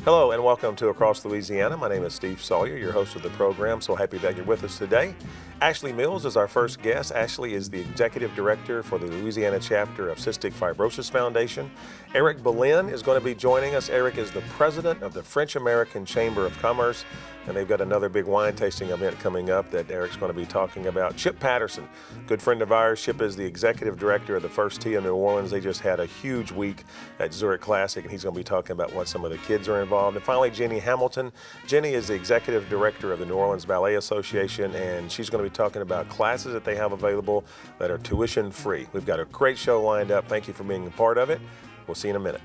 Hello and welcome to Across Louisiana. My name is Steve Sawyer, your host of the program. So happy that you're with us today. Ashley Mills is our first guest. Ashley is the Executive Director for the Louisiana chapter of Cystic Fibrosis Foundation. Eric Belin is going to be joining us. Eric is the President of the French American Chamber of Commerce, and they've got another big wine tasting event coming up that Eric's going to be talking about. Chip Patterson, good friend of ours. Chip is the Executive Director of the First Tee of New Orleans. They just had a huge week at Zurich Classic, and he's going to be talking about what some of the kids are involved. And finally, Jenny Hamilton. Jenny is the Executive Director of the New Orleans Ballet Association, and she's going to be talking about classes that they have available that are tuition free. We've got a great show lined up. Thank you for being a part of it. We'll see you in a minute.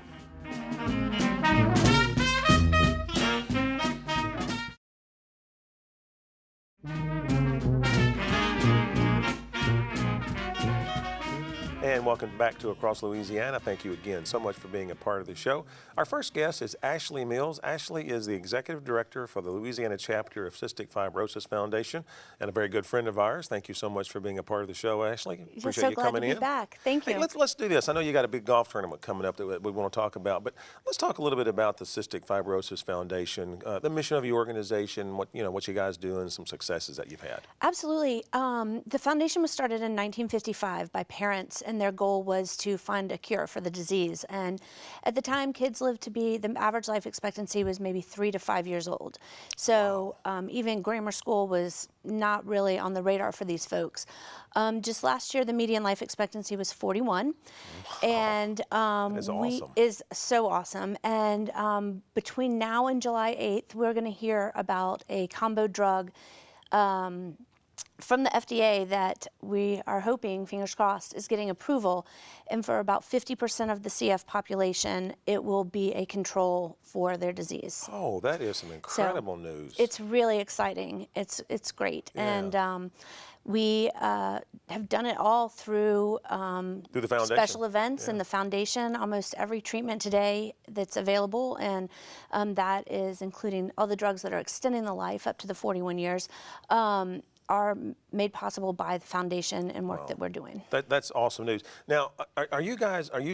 And welcome back to Across Louisiana. Thank you again so much for being a part of the show. Our first guest is Ashley Mills. Ashley is the Executive Director for the Louisiana chapter of Cystic Fibrosis Foundation and a very good friend of ours. Thank you so much for being a part of the show, Ashley. Appreciate you coming in. So glad to be back. Thank you. Hey, let's do this. I know you got a big golf tournament coming up that we want to talk about, but let's talk a little bit about the Cystic Fibrosis Foundation, the mission of your organization, what you guys do, and some successes that you've had. Absolutely. The foundation was started in 1955 by parents, and their goal was to find a cure for the disease. And at the time, kids lived to be, the average life expectancy was maybe 3 to 5 years old. So even grammar school was not really on the radar for these folks. Just last year, the median life expectancy was 41. Wow. And that is awesome. is so awesome. And between now and July 8th, we're going to hear about a combo drug from the FDA that we are hoping, fingers crossed, is getting approval. And for about 50% of the CF population, it will be a control for their disease. Oh, that is some incredible news. It's really exciting. It's great. Yeah. And we have done it all through the foundation. Special events and the foundation. Almost every treatment today that's available, and that is including all the drugs that are extending the life up to the 41 years, are made possible by the foundation and work that we're doing. That's awesome news. Now, are you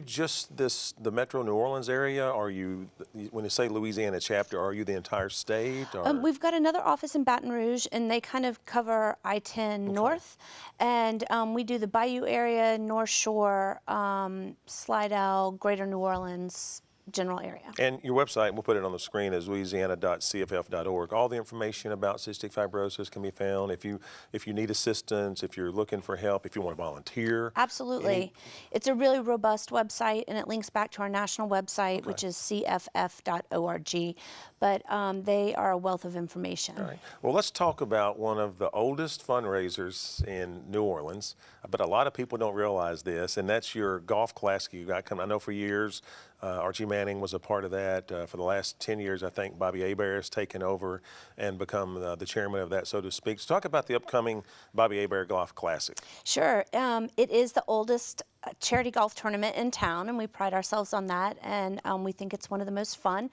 just the Metro New Orleans area? Are you, when you say Louisiana chapter, are you the entire state? Or? We've got another office in Baton Rouge, and they kind of cover I-10 north, and we do the Bayou area, North Shore, Slidell, Greater New Orleans, general area. And your website, we'll put it on the screen, is louisiana.cff.org. All the information about cystic fibrosis can be found. If you need assistance, if you're looking for help, if you want to volunteer. Absolutely. It's a really robust website, and it links back to our national website, which is cff.org. But they are a wealth of information. All right. Well, let's talk about one of the oldest fundraisers in New Orleans, but a lot of people don't realize this, and that's your golf classic you got coming. I know for years, Archie Manning was a part of that. For the last 10 years, I think Bobby Hebert has taken over and become the chairman of that, so to speak. So talk about the upcoming Bobby Hebert Golf Classic. Sure. It is the oldest charity golf tournament in town, and we pride ourselves on that, and we think it's one of the most fun.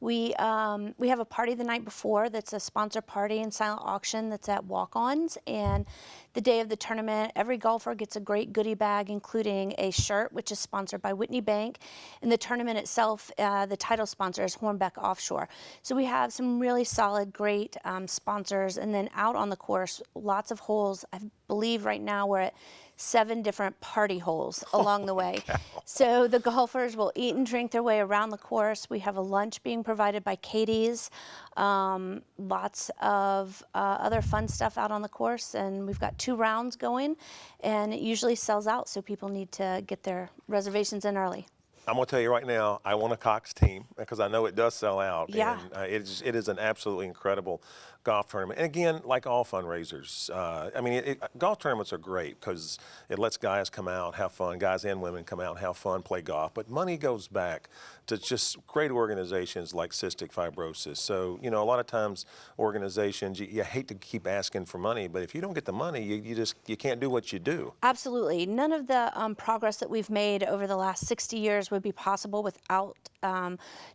We have a party the night before that's a sponsor party and silent auction that's at Walk-Ons, and the day of the tournament, every golfer gets a great goodie bag, including a shirt, which is sponsored by Whitney Bank, and the tournament itself, the title sponsor is Hornbeck Offshore. So we have some really solid, great sponsors, and then out on the course, lots of holes. I believe right now we're at 7 different party holes along the way. So the golfers will eat and drink their way around the course. We have a lunch being provided by Katie's, lots of other fun stuff out on the course, and we've got 2 rounds going, and it usually sells out, so people need to get their reservations in early. I'm going to tell you right now, I want a Cox team because I know it does sell out. Yeah. And it is an absolutely incredible golf tournament. And again, like all fundraisers, I mean, golf tournaments are great because it lets guys come out, have fun, guys and women come out, have fun, play golf. But money goes back to just great organizations like Cystic Fibrosis. So, you know, a lot of times organizations, you hate to keep asking for money, but if you don't get the money, you can't do what you do. Absolutely. None of the progress that we've made over the last 60 years would be possible without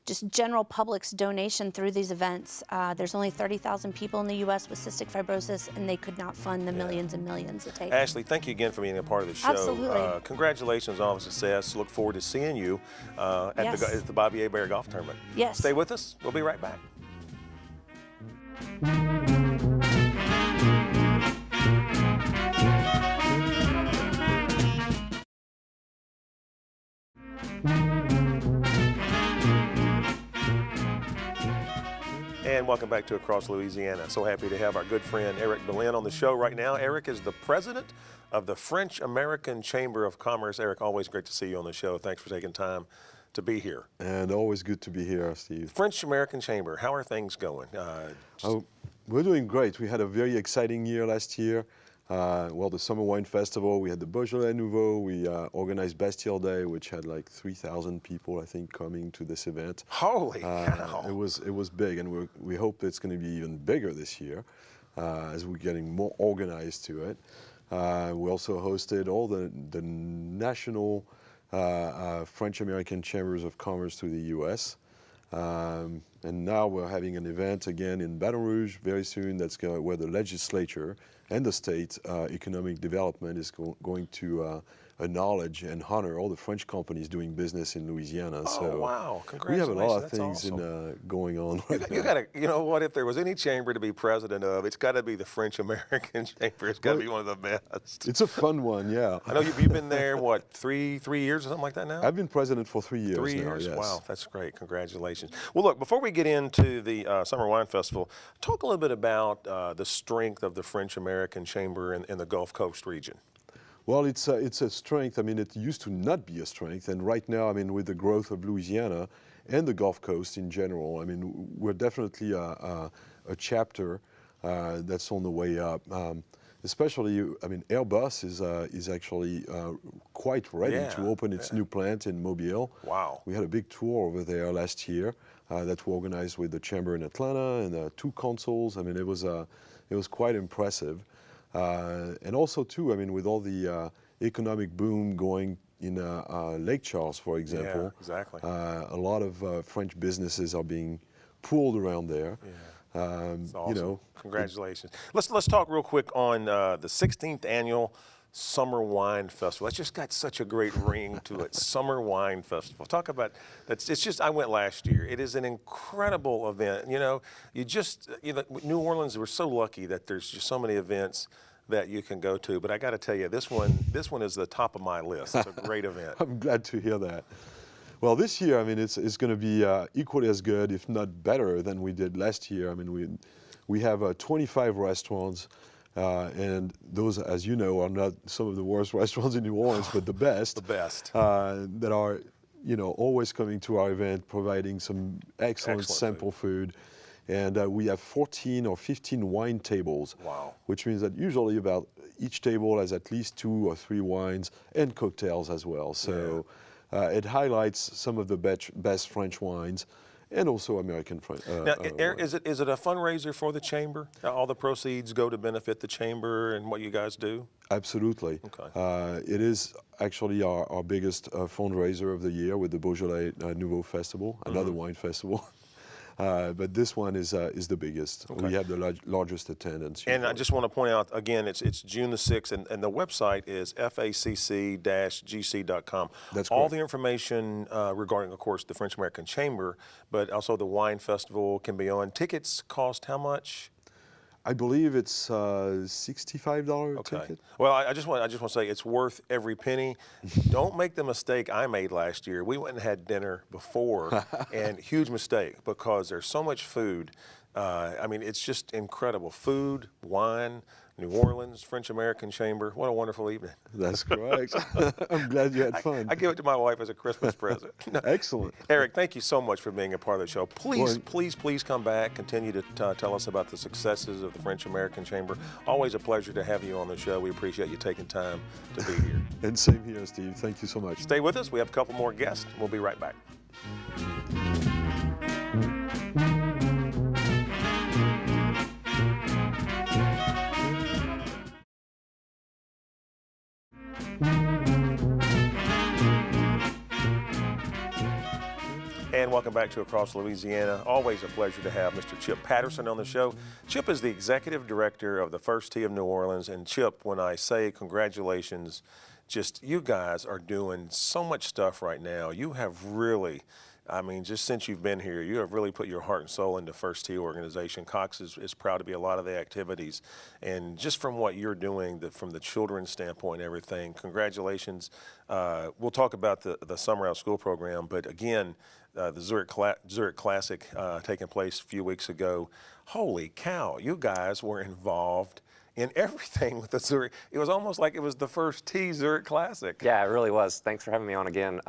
just general public's donation through these events. There's only 30,000 people in the U.S. with cystic fibrosis, and they could not fund the millions and millions it takes. Ashley, thank you again for being a part of the show. Absolutely. Congratulations on all the success. Look forward to seeing you at the Bobby A. Bear Golf Tournament. Yes. Stay with us. We'll be right back. And welcome back to Across Louisiana. So happy to have our good friend Eric Belin on the show right now. Eric is the president of the French American Chamber of Commerce. Eric, always great to see you on the show. Thanks for taking time to be here. And always good to be here, Steve. French American Chamber, how are things going? We're doing great. We had a very exciting year last year. Well, the Summer Wine Festival, we had the Beaujolais Nouveau, we organized Bastille Day, which had like 3,000 people, I think, coming to this event. Holy cow. It was big, and we hope it's going to be even bigger this year as we're getting more organized to it. We also hosted all the national French-American Chambers of Commerce to the U.S. And now we're having an event again in Baton Rouge very soon where the legislature and the state economic development is going to acknowledge and honor all the French companies doing business in Louisiana. Oh, wow. Congratulations. We have a lot of That's things awesome. going on right now. You gotta, you know what, if there was any chamber to be president of, it's got to be the French American Chamber. It's got to be one of the best. It's a fun one, yeah. I know you've been there, what, three years or something like that now? I've been president for 3 years 3 now, years? yes. Wow, that's great. Congratulations. Well, look, before we get into the Summer Wine Festival, talk a little bit about the strength of the French American Chamber in the Gulf Coast region. Well, it's a strength. I mean, it used to not be a strength, and right now, I mean, with the growth of Louisiana and the Gulf Coast in general, I mean, we're definitely a chapter that's on the way up. Especially, I mean, Airbus is actually quite ready to open its new plant in Mobile. Wow. We had a big tour over there last year that we organized with the chamber in Atlanta and 2 consuls. I mean, it was quite impressive. And also, too, I mean, with all the economic boom going in Lake Charles, for example, yeah, exactly. A lot of French businesses are being pulled around there. Yeah. That's awesome. You know, congratulations. Let's talk real quick on the 16th annual Summer Wine Festival. That's just got such a great ring to it. Summer Wine Festival. Talk about that. It's just, I went last year. It is an incredible event. You know, New Orleans, we're so lucky that there's just so many events that you can go to. But I got to tell you, this one is the top of my list. It's a great event. I'm glad to hear that. Well, this year, I mean, it's going to be equally as good, if not better, than we did last year. I mean, we have 25 restaurants. And those, as you know, are not some of the worst restaurants in New Orleans, but the best. The best. That are, you know, always coming to our event, providing some excellent sample food. And we have 14 or 15 wine tables. Wow. Which means that usually about each table has at least 2 or 3 wines and cocktails as well. So it highlights some of the best French wines. And also American French. Now, is it a fundraiser for the chamber? All the proceeds go to benefit the chamber and what you guys do? Absolutely. Okay. It is actually our biggest fundraiser of the year with the Beaujolais Nouveau Festival, another wine festival. But this one is the biggest. Okay. We have the largest attendance. And I just want to point out, again, it's June the 6th, and the website is facc-gc.com. That's correct. All the information regarding, of course, the French American Chamber, but also the wine festival can be on. Tickets cost how much? I believe it's $65 ticket. Well, I just want to say it's worth every penny. Don't make the mistake I made last year. We went and had dinner before, and huge mistake because there's so much food. I mean, it's just incredible. Food, wine, New Orleans, French American Chamber. What a wonderful evening. That's correct. I'm glad you had fun. I give it to my wife as a Christmas present. Excellent. Eric, thank you so much for being a part of the show. Please come back. Continue to tell us about the successes of the French American Chamber. Always a pleasure to have you on the show. We appreciate you taking time to be here. And same here, Steve. Thank you so much. Stay with us. We have a couple more guests. We'll be right back. And welcome back to Across Louisiana. Always a pleasure to have Mr. Chip Patterson on the show. Chip is the executive director of the First Tee of New Orleans. And Chip, when I say congratulations, just you guys are doing so much stuff right now. You have really, I mean, just since you've been here, you have really put your heart and soul into First Tee organization. Cox is proud to be a lot of the activities. And just from what you're doing, from the children's standpoint and everything, congratulations. We'll talk about the Summer Out of School program, but again, the Zurich Classic taking place a few weeks ago. Holy cow, you guys were involved in everything with the Zurich. It was almost like it was the First Tee Zurich Classic. Yeah, it really was. Thanks for having me on again.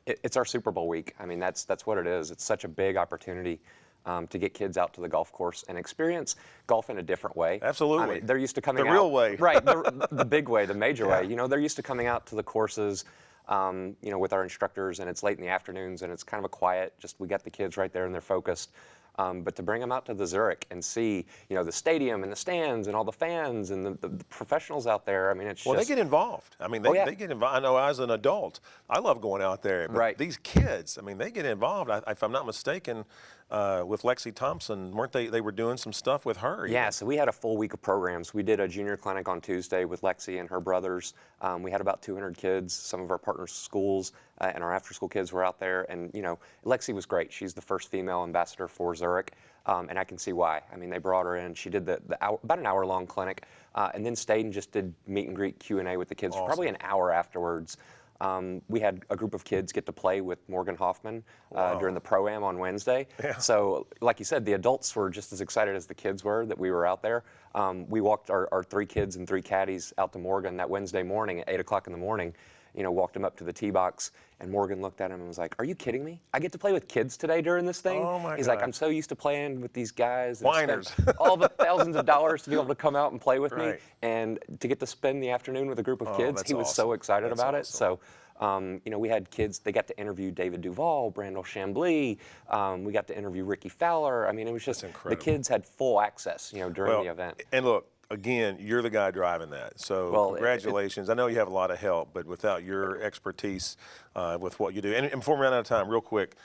It's our Super Bowl week. I mean, that's what it is. It's such a big opportunity to get kids out to the golf course and experience golf in a different way. Absolutely. I mean, they're used to coming out. The real way. Right, the big way, the major way. You know, they're used to coming out to the courses, you know, with our instructors, and it's late in the afternoons, and it's kind of a quiet, just we got the kids right there and they're focused. But to bring them out to the Zurich and see, you know, the stadium and the stands and all the fans and the professionals out there, I mean, it's well, just... they get involved. I mean, they get involved. I know as an adult, I love going out there. But these kids, I mean, they get involved. If I'm not mistaken, with Lexi Thompson, weren't they? They were doing some stuff with her. Yeah, so we had a full week of programs. We did a junior clinic on Tuesday with Lexi and her brothers. We had about 200 kids. Some of our partner schools and our after-school kids were out there. And, you know, Lexi was great. She's the first female ambassador for Zurich, and I can see why. I mean, they brought her in. She did about an hour-long clinic, and then stayed and just did meet and greet Q&A with the kids for probably an hour afterwards. We had a group of kids get to play with Morgan Hoffman during the Pro-Am on Wednesday. Yeah. So, like you said, the adults were just as excited as the kids were that we were out there. We walked our 3 kids and 3 caddies out to Morgan that Wednesday morning at 8 o'clock in the morning. You know, walked him up to the tee box, and Morgan looked at him and was like, "Are you kidding me? I get to play with kids today during this thing?" Oh my He's God. like, "I'm so used to playing with these guys. Whiners. All the thousands of dollars to be able to come out and play with me, and to get to spend the afternoon with a group of kids." He was so excited about it. So, you know, we had kids, they got to interview David Duval, Brandel Chambly. We got to interview Ricky Fowler. I mean, it was just, the kids had full access, you know, during the event. And look, again, you're the guy driving that. So congratulations. I know you have a lot of help, but without your expertise with what you do. And before we run out of time, real quick,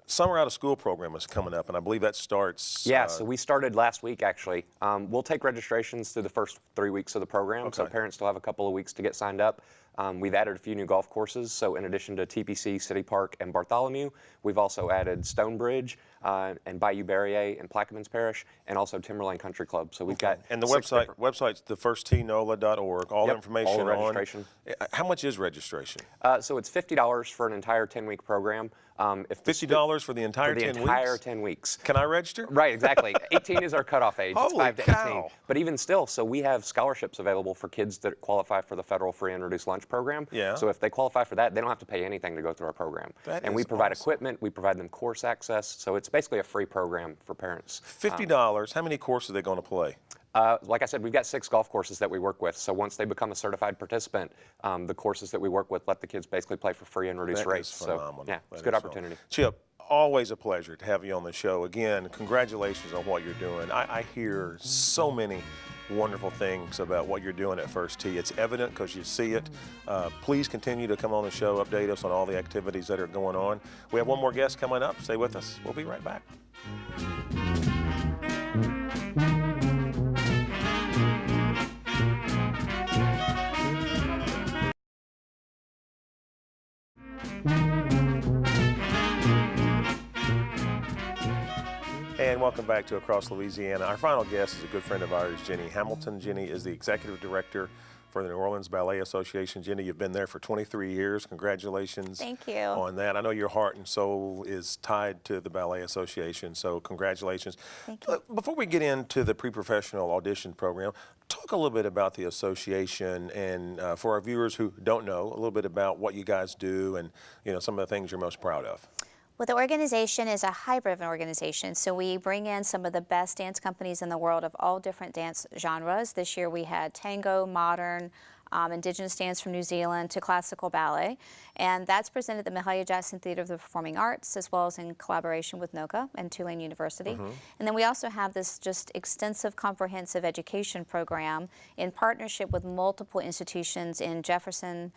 Summer Out of School program is coming up, and I believe that starts. Yeah, so we started last week, actually. We'll take registrations through the first 3 weeks of the program, so parents still have a couple of weeks to get signed up. We've added a few new golf courses, so in addition to TPC, City Park, and Bartholomew, we've also added Stonebridge and Bayou Berrier and Plaquemines Parish, and also Timberline Country Club. So we've got and the website's thefirsttnola.org. All the information all the registration. How much is registration? So it's $50 for an entire 10-week program. If $50 for the entire 10 weeks? For the entire 10 weeks. Can I register? Right, exactly. 18 is our cutoff age. It's 5 to 18. Cow. But even still, so we have scholarships available for kids that qualify for the federal free and reduced lunch program. Yeah. So if they qualify for that, they don't have to pay anything to go through our program. And we provide equipment, we provide them course access, so it's basically a free program for parents. $50, how many courses are they going to play? Like I said, we've got 6 golf courses that we work with. So once they become a certified participant, the courses that we work with let the kids basically play for free and reduced rates. So yeah, it's a good opportunity. Chip, always a pleasure to have you on the show. Again, congratulations on what you're doing. I hear so many wonderful things about what you're doing at First Tee. It's evident because you see it. Please continue to come on the show, update us on all the activities that are going on. We have one more guest coming up. Stay with us. We'll be right back. And welcome back to Across Louisiana. Our final guest is a good friend of ours, Jenny Hamilton. Jenny is the executive director for the New Orleans Ballet Association. Jenny, you've been there for 23 years. Congratulations. Thank you. On that. I know your heart and soul is tied to the Ballet Association, so congratulations. Thank you. Before we get into the pre-professional audition program, talk a little bit about the association and for our viewers who don't know, a little bit about what you guys do and some of the things you're most proud of. Well, the organization is a hybrid of an organization, so we bring in some of the best dance companies in the world of all different dance genres. This year we had tango, modern, indigenous dance from New Zealand to classical ballet, and that's presented at the Mahalia Jackson Theater of the Performing Arts as well as in collaboration with NOCA and Tulane University. And then we also have this just extensive comprehensive education program in partnership with multiple institutions in Jefferson,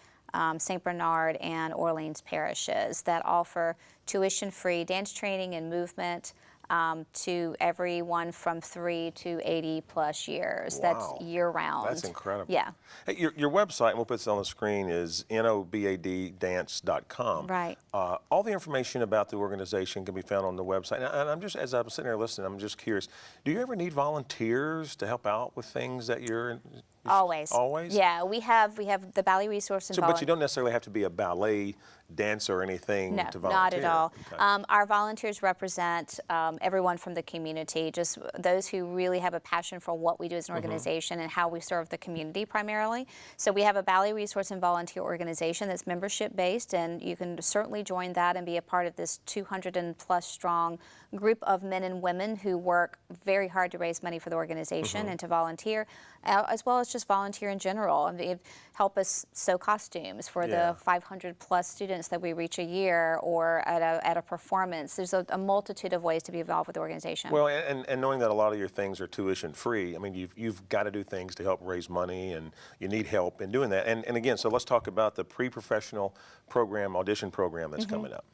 St. Bernard, and Orleans parishes that offer tuition-free dance training and movement to everyone from 3 to 80 plus years. Wow. That's year-round. That's incredible. Yeah. Hey, your website, and we'll put this on the screen, is nobaddance.com. Right. All the information about the organization can be found on the website. And I'm just, as I'm sitting there listening, I'm just curious, do you ever need volunteers to help out with things that you're... Always. Always? Yeah, we have the Ballet Resource and But you don't necessarily have to be a ballet dancer or anything No, to volunteer? not at all. Okay. Our volunteers represent everyone from the community, just those who really have a passion for what we do as an organization and how we serve the community primarily. So we have a Ballet Resource and Volunteer organization that's membership based, and you can certainly join that and be a part of this 200+ strong group of men and women who work very hard to raise money for the organization and to volunteer, as well as just volunteer in general. I mean, help us sew costumes for the 500+ students that we reach a year, or at a performance. There's a multitude of ways to be involved with the organization. Well, and knowing that a lot of your things are tuition free, I mean, you've got to do things to help raise money, and you need help in doing that. And again, so let's talk about the pre-professional program, audition program that's coming up.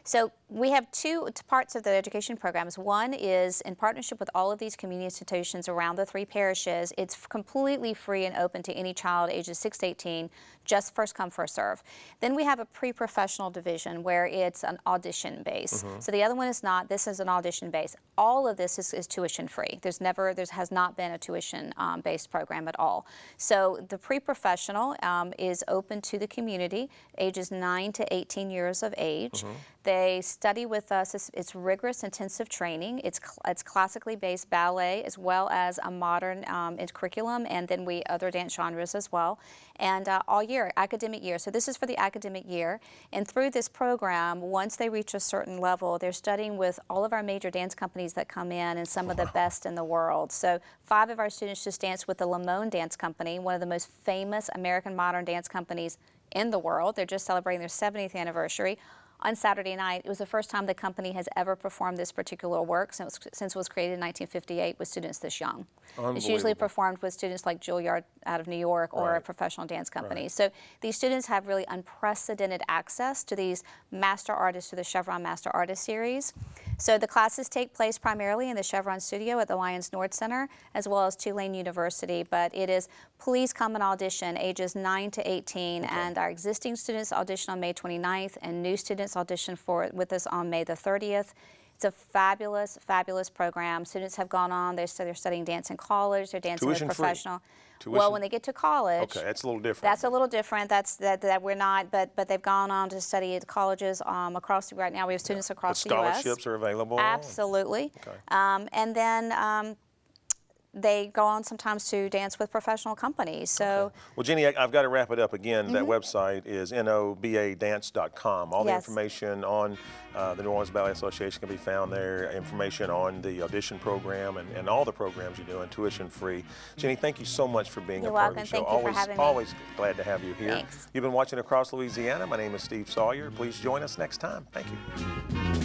So we have two parts of the education programs. One is in partnership with all of these community institutions around the 3 parishes. It's completely free and open to any child ages 6 to 18, just first come, first serve. Then we have a pre-professional division where it's an audition base. So the other one is not. This is an audition base. All of this is tuition free. There has not been a tuition based program at all. So the pre-professional is open to the community, ages 9 to 18 years of age. They study with us. It's rigorous, intensive training. It's classically based ballet as well as a modern curriculum, and then other dance genres as well. And all year, academic year. So this is for the academic year. And through this program, once they reach a certain level, they're studying with all of our major dance companies that come in and some of the best in the world. So 5 of our students just danced with the Lamone Dance Company, one of the most famous American modern dance companies in the world. They're just celebrating their 70th anniversary. On Saturday night, it was the first time the company has ever performed this particular work since it was created in 1958 with students this young. It's usually performed with students like Juilliard out of New York or a professional dance company. So these students have really unprecedented access to these master artists, to the Chevron Master Artist Series. So the classes take place primarily in the Chevron studio at the Lyons Nord Center, as well as Tulane University. But it is, please come and audition ages 9 to 18, and our existing students audition on May 29th, and new students audition with us on May the 30th. It's a fabulous, fabulous program. Students have gone on, they're studying dance in college, they're dancing with professional. Well, when they get to college, okay, that's a little different. That's a little different. That we're not, but they've gone on to study at colleges across. Right now, we have students across the U.S. Scholarships are available. Absolutely. Okay. And then they go on sometimes to dance with professional companies. So, well, Jenny, I've got to wrap it up again. That website is nobaddance.com. All the information on the New Orleans Ballet Association can be found there. Information on the audition program and all the programs you do, and tuition free. Jenny, thank you so much for being a part of the show. You're welcome. Thank you for having me. Always glad to have you here. Thanks. You've been watching Across Louisiana. My name is Steve Sawyer. Please join us next time. Thank you.